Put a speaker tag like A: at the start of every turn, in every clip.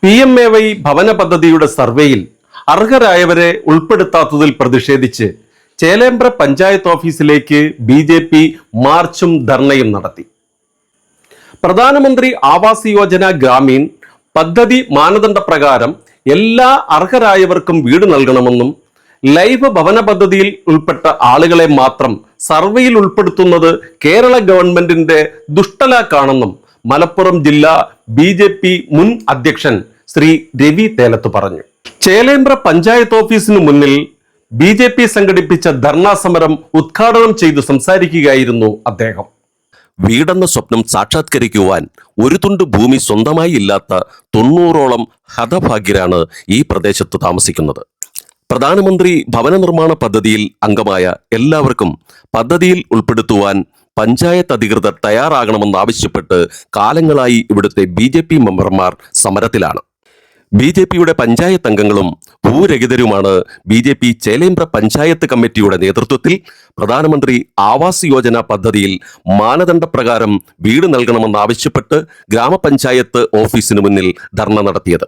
A: PMAY ഭവന പദ്ധതിയുടെ സർവേയിൽ അർഹരായവരെ ഉൾപ്പെടുത്താത്തതിൽ പ്രതിഷേധിച്ച് ചേലേമ്പ്ര പഞ്ചായത്ത് ഓഫീസിലേക്ക് BJP മാർച്ചും ധർണയും നടത്തി. പ്രധാനമന്ത്രി ആവാസ് യോജന ഗ്രാമീൺ പദ്ധതി മാനദണ്ഡ പ്രകാരം എല്ലാ അർഹരായവർക്കും വീട് നൽകണമെന്നും ലൈവ് ഭവന പദ്ധതിയിൽ ഉൾപ്പെട്ട ആളുകളെ മാത്രം സർവേയിൽ ഉൾപ്പെടുത്തുന്നത് കേരള ഗവൺമെന്റിന്റെ ദുഷ്ടലാക്കാണെന്നും മലപ്പുറം ജില്ലാ BJP മുൻ അധ്യക്ഷൻ ശ്രീ രവി തേലത്ത് പറഞ്ഞു. ചേലേമ്പ്ര പഞ്ചായത്ത് ഓഫീസിന് മുന്നിൽ BJP സംഘടിപ്പിച്ച ധർണാ സമരം ഉദ്ഘാടനം ചെയ്തു സംസാരിക്കുകയായിരുന്നു അദ്ദേഹം.
B: വീടെന്ന സ്വപ്നം സാക്ഷാത്കരിക്കുവാൻ ഒരു തുണ്ട് ഭൂമി സ്വന്തമായി ഇല്ലാത്ത 90ഓളം ഹതഭാഗ്യരാണ് ഈ പ്രദേശത്ത് താമസിക്കുന്നത്. പ്രധാനമന്ത്രി ഭവന നിർമ്മാണ പദ്ധതിയിൽ അംഗമായ എല്ലാവർക്കും പദ്ധതിയിൽ ഉൾപ്പെടുത്തുവാൻ പഞ്ചായത്ത് അധികൃതർ തയ്യാറാകണമെന്നാവശ്യപ്പെട്ട് കാലങ്ങളായി ഇവിടുത്തെ BJP മെമ്പർമാർ സമരത്തിലാണ്. BJPയുടെ പഞ്ചായത്ത് അംഗങ്ങളും ഭൂരഹിതരുമാണ് BJP ചേലേമ്പ്ര പഞ്ചായത്ത് കമ്മിറ്റിയുടെ നേതൃത്വത്തിൽ പ്രധാനമന്ത്രി ആവാസ് യോജന പദ്ധതിയിൽ മാനദണ്ഡപ്രകാരം വീട് നൽകണമെന്നാവശ്യപ്പെട്ട് ഗ്രാമപഞ്ചായത്ത് ഓഫീസിന് മുന്നിൽ ധർണ നടത്തിയത്.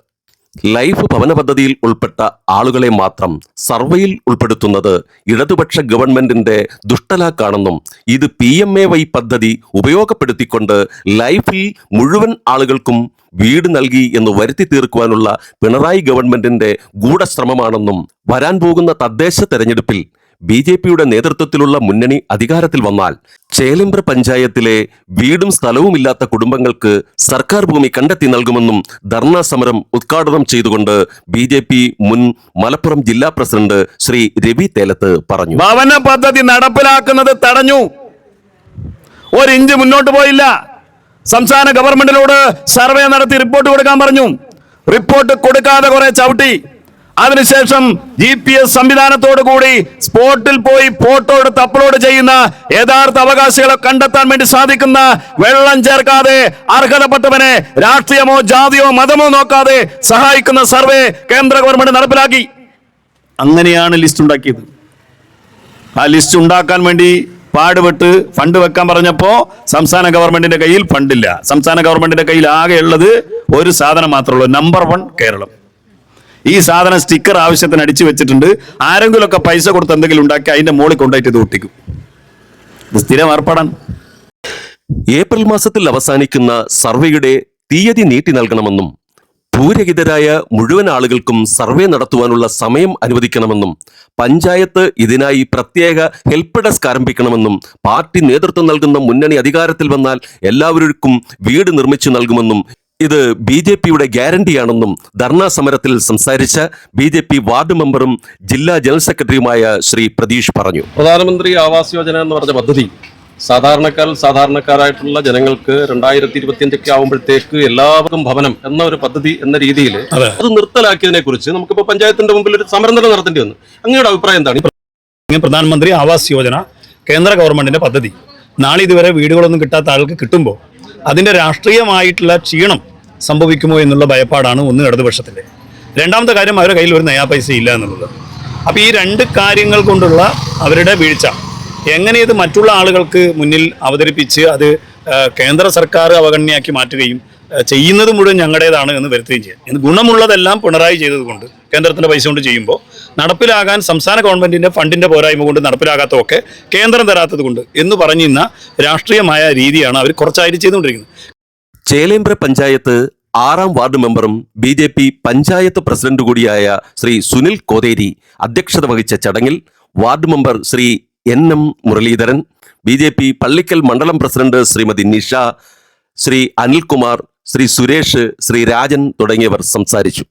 B: ലൈഫ് ഭവന പദ്ധതിയിൽ ഉൾപ്പെട്ട ആളുകളെ മാത്രം സർവേയിൽ ഉൾപ്പെടുത്തുന്നത് ഇടതുപക്ഷ ഗവൺമെന്റിന്റെ ദുഷ്ടലാക്കാണെന്നും ഇത് PMAY പദ്ധതി ഉപയോഗപ്പെടുത്തിക്കൊണ്ട് ലൈഫിൽ മുഴുവൻ ആളുകൾക്കും വീട് നൽകി എന്ന് വരുത്തി തീർക്കുവാനുള്ള പിണറായി ഗവൺമെന്റിന്റെ ഗൂഢശ്രമമാണെന്നും വരാൻ പോകുന്ന തദ്ദേശ തെരഞ്ഞെടുപ്പിൽ BJPയുടെ നേതൃത്വത്തിലുള്ള മുന്നണി അധികാരത്തിൽ വന്നാൽ ചേലേമ്പ്ര പഞ്ചായത്തിലെ വീടും സ്ഥലവുമില്ലാത്ത കുടുംബങ്ങൾക്ക് സർക്കാർ ഭൂമി കണ്ടെത്തി നൽകുമെന്നും ധർണാ സമരം ഉദ്ഘാടനം ചെയ്തുകൊണ്ട് BJP മുൻ മലപ്പുറം ജില്ലാ പ്രസിഡന്റ് ശ്രീ രവി തേലത്ത് പറഞ്ഞു.
C: ഭവന പദ്ധതി നടപ്പിലാക്കുന്നത് തടഞ്ഞു, ഒരിഞ്ച് മുന്നോട്ട് പോയില്ല. സംസ്ഥാന ഗവൺമെന്റിനോട് സർവേ നടത്തി റിപ്പോർട്ട് കൊടുക്കാൻ പറഞ്ഞു. റിപ്പോർട്ട് കൊടുക്കാതെ കുറെ ചവിട്ടി. അതിനുശേഷം GPS സംവിധാനത്തോടു കൂടി സ്പോട്ടിൽ പോയി ഫോട്ടോ എടുത്ത് അപ്ലോഡ് ചെയ്യുന്ന യഥാർത്ഥ അവകാശികളെ കണ്ടെത്താൻ വേണ്ടി സാധിക്കുന്ന വെള്ളം ചേർക്കാതെ അർഹതപ്പെട്ടവനെ രാഷ്ട്രീയമോ ജാതിയോ മതമോ നോക്കാതെ സഹായിക്കുന്ന സർവേ കേന്ദ്ര ഗവൺമെന്റ് നടപ്പിലാക്കി. അങ്ങനെയാണ് ലിസ്റ്റ് ഉണ്ടാക്കിയത്. ആ ലിസ്റ്റ് ഉണ്ടാക്കാൻ വേണ്ടി പാടുപെട്ട് ഫണ്ട് വെക്കാൻ പറഞ്ഞപ്പോ സംസ്ഥാന ഗവൺമെന്റിന്റെ കയ്യിൽ ഫണ്ടില്ല. സംസ്ഥാന ഗവൺമെന്റിന്റെ കയ്യിൽ ആകെ ഉള്ളത് ഒരു സാധനം മാത്രമേ ഉള്ളൂ, നമ്പർ 1 കേരളം. ഈ സാധനം സ്റ്റിക്കർ ആവശ്യത്തിന് അടിച്ചു വെച്ചിട്ടുണ്ട്. ആരെങ്കിലുമൊക്കെ പൈസ കൊടുത്ത് എന്തെങ്കിലും ഉണ്ടാക്കി അതിന്റെ മുകളിൽ കൊണ്ടുപോയിട്ട് ഇത് ഒട്ടിക്കും. ഇത് സ്ഥിരം ഏർപ്പാടാണ്.
B: ഏപ്രിൽ മാസത്തിൽ അവസാനിക്കുന്ന സർവേയുടെ തീയതി നീട്ടി നൽകണമെന്നും ഭൂരഹിതരായ മുഴുവൻ ആളുകൾക്കും സർവേ നടത്തുവാനുള്ള സമയം അനുവദിക്കണമെന്നും പഞ്ചായത്ത് ഇതിനായി പ്രത്യേക ഹെൽപ്പ് ഡെസ്ക് ആരംഭിക്കണമെന്നും പാർട്ടി നേതൃത്വം നൽകുന്ന മുന്നണി അധികാരത്തിൽ വന്നാൽ എല്ലാവർക്കും വീട് നിർമ്മിച്ചു നൽകുമെന്നും ഇത് BJPയുടെ ഗ്യാരണ്ടിയാണെന്നും ധർണാ സമരത്തിൽ സംസാരിച്ച BJP വാർഡ് മെമ്പറും ജില്ലാ ജനറൽ സെക്രട്ടറിയുമായ ശ്രീ പ്രതീഷ് പറഞ്ഞു.
A: പ്രധാനമന്ത്രി ആവാസ് യോജന എന്ന് പറഞ്ഞ പദ്ധതി സാധാരണക്കാരായിട്ടുള്ള ജനങ്ങൾക്ക് 2025 ആവുമ്പോഴത്തേക്ക് എല്ലാവർക്കും ഭവനം എന്ന ഒരു പദ്ധതി എന്ന രീതിയിൽ അത് നിർത്തലാക്കിയതിനെ കുറിച്ച് നമുക്കിപ്പോ പഞ്ചായത്തിന്റെ മുമ്പിൽ ഒരു സമരം തന്നെ നടത്തേണ്ടി വന്നു. അങ്ങയുടെ അഭിപ്രായം എന്താണ്?
C: പ്രധാനമന്ത്രി ആവാസ് യോജന കേന്ദ്ര ഗവൺമെന്റിന്റെ പദ്ധതി നാളെ ഇതുവരെ വീടുകളൊന്നും കിട്ടാത്ത ആൾക്ക് കിട്ടുമ്പോൾ അതിന്റെ രാഷ്ട്രീയമായിട്ടുള്ള ക്ഷീണം സംഭവിക്കുമോ എന്നുള്ള ഭയപ്പാടാണ് ഒന്ന് ഇടതുപക്ഷത്തിന്റെ. രണ്ടാമത്തെ കാര്യം, അവരുടെ കയ്യിൽ ഒരു നയാ പൈസ ഇല്ല എന്നുള്ളത്. അപ്പോൾ ഈ രണ്ട് കാര്യങ്ങൾ കൊണ്ടുള്ള അവരുടെ വീഴ്ച എങ്ങനെ ഇത് മറ്റുള്ള ആളുകൾക്ക് മുന്നിൽ അവതരിപ്പിച്ച് അത് കേന്ദ്ര സർക്കാർ അവഗണനയാക്കി മാറ്റുകയും ചെയ്യുന്നത് മുഴുവൻ ഞങ്ങളുടേതാണ് എന്ന് വരുത്തുകയും ചെയ്യും. ഇന്ന് ഗുണമുള്ളതെല്ലാം പിണറായി ചെയ്തതുകൊണ്ട് കേന്ദ്രത്തിന്റെ പൈസ കൊണ്ട് ചെയ്യുമ്പോൾ നടപ്പിലാകാൻ സംസ്ഥാന ഗവൺമെന്റിന്റെ ഫണ്ടിന്റെ പോരായ്മ കൊണ്ട് നടപ്പിലാകാത്തതൊക്കെ കേന്ദ്രം തരാത്തത് കൊണ്ട് എന്ന് പറഞ്ഞിരുന്ന രാഷ്ട്രീയമായ രീതിയാണ് അവർ കുറച്ചായിട്ട് ചെയ്തുകൊണ്ടിരിക്കുന്നത്.
B: ചേലേമ്പ്ര പഞ്ചായത്ത് 6ാം വാർഡ് മെമ്പറും BJP പഞ്ചായത്ത് പ്രസിഡന്റ് കൂടിയായ ശ്രീ സുനിൽ കോതേരി അധ്യക്ഷത വഹിച്ച ചടങ്ങിൽ ward member Shri NM Muraleedharan, BJP Pallikkal മണ്ഡലം പ്രസിഡന്റ് ശ്രീമതി നിഷ, ശ്രീ അനിൽകുമാർ, ശ്രീ സുരേഷ്, ശ്രീ രാജൻ തുടങ്ങിയവർ സംസാരിച്ചു.